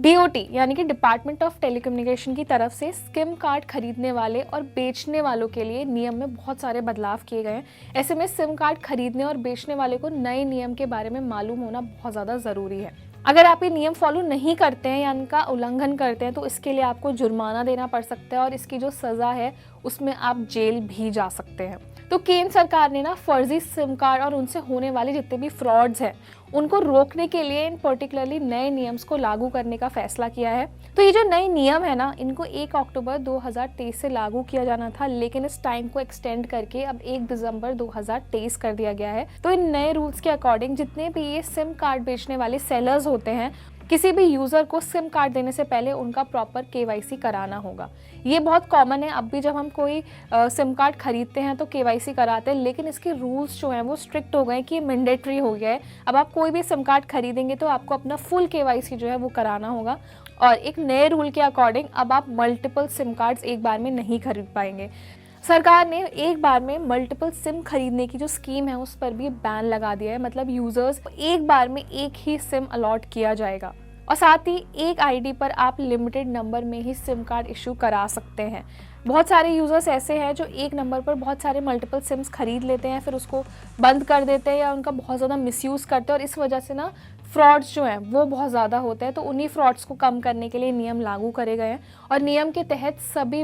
DOT यानी कि department of telecommunication की तरफ से सिम कार्ड खरीदने वाले और बेचने वालों के लिए नियम में बहुत सारे बदलाव किए गए हैं। ऐसे में सिम कार्ड खरीदने और बेचने वाले को नए नियम के बारे में मालूम होना बहुत ज़्यादा ज़रूरी है। अगर आप ये नियम फॉलो नहीं करते हैं या इनका उल्लंघन करते हैं तो इसके लिए आपको जुर्माना देना पड़ सकता है और इसकी जो सज़ा है उसमें आप जेल भी जा सकते हैं। तो केंद्र सरकार ने फर्जी सिम कार्ड और उनसे होने वाले जितने भी फ्रॉड्स हैं उनको रोकने के लिए इन पर्टिकुलरली नए नियम्स को लागू करने का फैसला किया है। तो ये जो नए नियम है इनको 1 अक्टूबर 2023 से लागू किया जाना था, लेकिन इस टाइम को एक्सटेंड करके अब 1 दिसंबर 2023 कर दिया गया है। तो इन नए रूल्स के अकॉर्डिंग जितने भी ये सिम कार्ड बेचने वाले सेलर्स होते हैं, किसी भी यूज़र को सिम कार्ड देने से पहले उनका प्रॉपर केवाईसी कराना होगा। ये बहुत कॉमन है, अब भी जब हम कोई सिम कार्ड खरीदते हैं तो केवाईसी कराते हैं, लेकिन इसके रूल्स जो हैं वो स्ट्रिक्ट हो गए कि ये मैंडेटरी हो गया है। अब आप कोई भी सिम कार्ड खरीदेंगे तो आपको अपना फुल केवाईसी जो है वो कराना होगा। और एक नए रूल के अकॉर्डिंग अब आप मल्टीपल सिम कार्ड्स एक बार में नहीं खरीद पाएंगे। सरकार ने एक बार में मल्टीपल सिम खरीदने की जो स्कीम है उस पर भी बैन लगा दिया है। मतलब यूज़र्स एक बार में एक ही सिम अलॉट किया जाएगा और साथ ही एक आईडी पर आप लिमिटेड नंबर में ही सिम कार्ड इशू करा सकते हैं। बहुत सारे यूज़र्स ऐसे हैं जो एक नंबर पर बहुत सारे मल्टीपल सिम्स खरीद लेते हैं, फिर उसको बंद कर देते हैं या उनका बहुत ज़्यादा मिसयूज़ करते हैं और इस वजह से फ्रॉड्स जो हैं वो बहुत ज़्यादा होते हैं। तो उन्हीं फ्रॉड्स को कम करने के लिए नियम लागू करे गए हैं और नियम के तहत सभी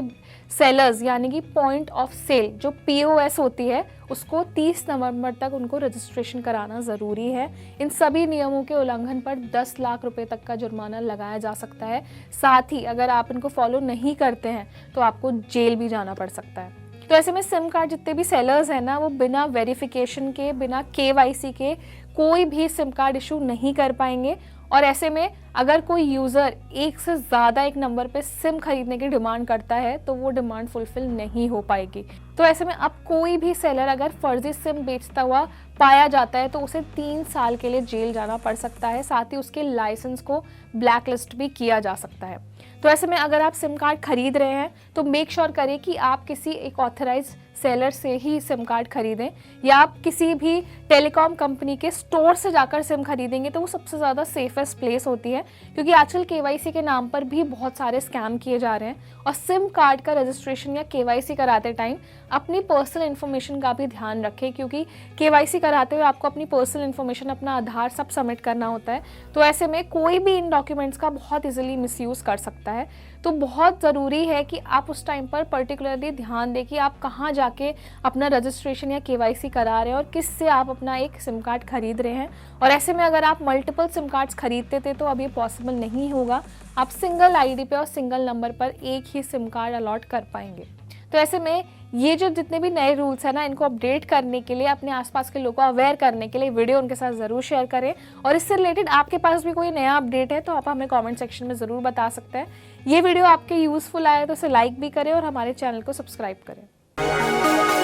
सेलर्स यानी कि पॉइंट ऑफ सेल जो POS होती है उसको 30 नवंबर तक उनको रजिस्ट्रेशन कराना ज़रूरी है। इन सभी नियमों के उल्लंघन पर 10 लाख रुपए तक का जुर्माना लगाया जा सकता है। साथ ही अगर आप इनको फॉलो नहीं करते हैं तो आपको जेल भी जाना पड़ सकता है। तो ऐसे में सिम कार्ड जितने भी सेलर्स हैं वो बिना वेरिफिकेशन के, बिना KYC के कोई भी सिम कार्ड इशू नहीं कर पाएंगे। और ऐसे में अगर कोई यूज़र एक से ज़्यादा एक नंबर पे सिम खरीदने की डिमांड करता है तो वो डिमांड फुलफिल नहीं हो पाएगी। तो ऐसे में अब कोई भी सेलर अगर फर्जी सिम बेचता हुआ पाया जाता है तो उसे 3 साल के लिए जेल जाना पड़ सकता है। साथ ही उसके लाइसेंस को ब्लैक लिस्ट भी किया जा सकता है। तो ऐसे में अगर आप सिम कार्ड खरीद रहे हैं तो मेक श्योर करें कि आप किसी एक ऑथराइज सेलर से ही सिम कार्ड खरीदें या आप किसी भी टेलीकॉम कंपनी के स्टोर से जाकर सिम खरीदेंगे तो वो सबसे ज़्यादा सेफेस्ट प्लेस होती है, क्योंकि आजकल KYC के नाम पर भी बहुत सारे स्कैम किए जा रहे हैं। और सिम कार्ड का रजिस्ट्रेशन या KYC कराते टाइम अपनी पर्सनल इन्फॉर्मेशन का भी ध्यान रखें, क्योंकि KYC कराते हुए आपको अपनी पर्सनल इन्फॉर्मेशन, अपना आधार सब सबमिट करना होता है। तो ऐसे में कोई भी इन डॉक्यूमेंट्स का बहुत इजीली मिसयूज़ कर सकता है। तो बहुत ज़रूरी है कि आप उस टाइम पर पर्टिकुलरली ध्यान दें कि आप कहाँ जाके अपना रजिस्ट्रेशन या KYC करा रहे हैं और किस से आप अपना एक सिम कार्ड खरीद रहे हैं। और ऐसे में अगर आप मल्टीपल सिम कार्ड्स खरीदते थे तो अब ये पॉसिबल नहीं होगा। आप सिंगल आईडी पे और सिंगल नंबर पर एक ही सिम कार्ड अलॉट कर पाएंगे। तो ऐसे में ये जो जितने भी नए रूल्स हैं इनको अपडेट करने के लिए, अपने आसपास के लोगों को अवेयर करने के लिए वीडियो उनके साथ ज़रूर शेयर करें। और इससे रिलेटेड आपके पास भी कोई नया अपडेट है तो आप हमें कमेंट सेक्शन में ज़रूर बता सकते हैं। ये वीडियो आपके यूज़फुल आए तो इसे लाइक भी करें और हमारे चैनल को सब्सक्राइब करें।